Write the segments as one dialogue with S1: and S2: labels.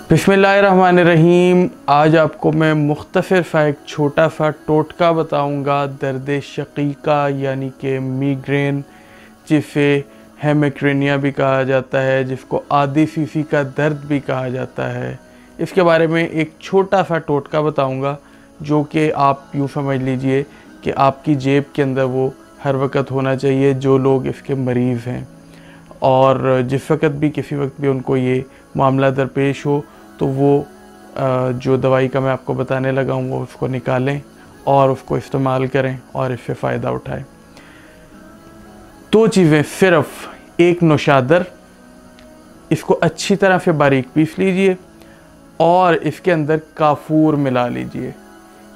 S1: बिस्मिल्लाहिर्रहमानिर्रहीम। आज आपको मैं मुख्तसर सा एक छोटा सा टोटका बताऊंगा दर्द शकीका यानी कि मिग्रेन, जिसे हेमिक्रेनिया भी कहा जाता है, जिसको आधी सीसी का दर्द भी कहा जाता है। इसके बारे में एक छोटा सा टोटका बताऊंगा जो कि आप यूँ समझ लीजिए कि आपकी जेब के अंदर वो हर वक्त होना चाहिए जो लोग इसके मरीज़ हैं, और जिस वक्त भी किसी वक्त भी उनको ये मामला दरपेश हो तो वो जो दवाई का मैं आपको बताने लगा हूँ वो उसको निकालें और उसको इस्तेमाल करें और इससे फ़ायदा उठाएं। दो चीज़ें, सिर्फ एक नौशादर, इसको अच्छी तरह से बारीक पीस लीजिए और इसके अंदर काफूर मिला लीजिए।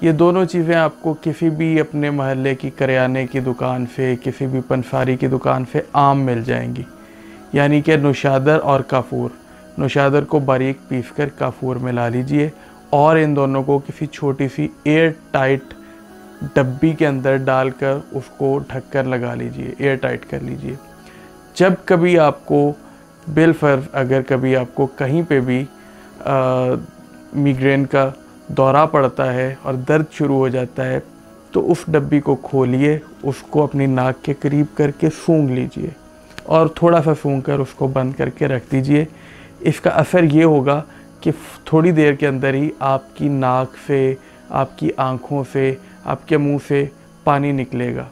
S1: ये दोनों चीज़ें आपको किसी भी अपने महल्ले की करियाने की दुकान से, किसी भी पंसारी की दुकान से आम मिल जाएंगी। यानी कि नौशादर और काफूर। नौशादर को बारीक पीसकर काफूर मिला लीजिए और इन दोनों को किसी छोटी सी एयर टाइट डब्बी के अंदर डालकर उसको ढककर लगा लीजिए, एयर टाइट कर लीजिए। जब कभी आपको बिलफर्ज अगर कभी आपको कहीं पे भी मिग्रेन का दौरा पड़ता है और दर्द शुरू हो जाता है तो उस डब्बी को खोलिए, उसको अपनी नाक के करीब करके सूंघ लीजिए और थोड़ा सा सूंघ कर उसको बंद करके रख दीजिए। इसका असर ये होगा कि थोड़ी देर के अंदर ही आपकी नाक से, आपकी आँखों से, आपके मुंह से पानी निकलेगा,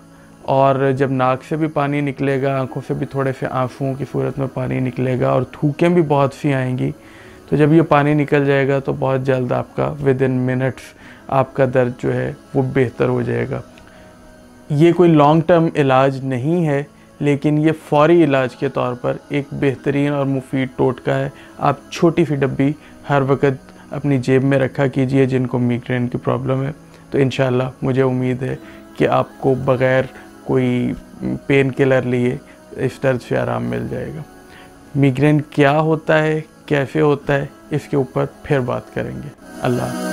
S1: और जब नाक से भी पानी निकलेगा, आँखों से भी थोड़े से आंसुओं की सूरत में पानी निकलेगा और थूकें भी बहुत सी आएंगी। तो जब ये पानी निकल जाएगा तो बहुत जल्द आपका विद इन मिनट्स आपका दर्द जो है वो बेहतर हो जाएगा। ये कोई लॉन्ग टर्म इलाज नहीं है, लेकिन ये फ़ौरी इलाज के तौर पर एक बेहतरीन और मुफीद टोटका है। आप छोटी सी डब्बी हर वक्त अपनी जेब में रखा कीजिए जिनको मिग्रेन की प्रॉब्लम है, तो इंशाल्लाह मुझे उम्मीद है कि आपको बग़ैर कोई पेन किलर लिए इस दर्द से आराम मिल जाएगा। मिग्रेन क्या होता है, कैसे होता है, इसके ऊपर फिर बात करेंगे। अल्लाह।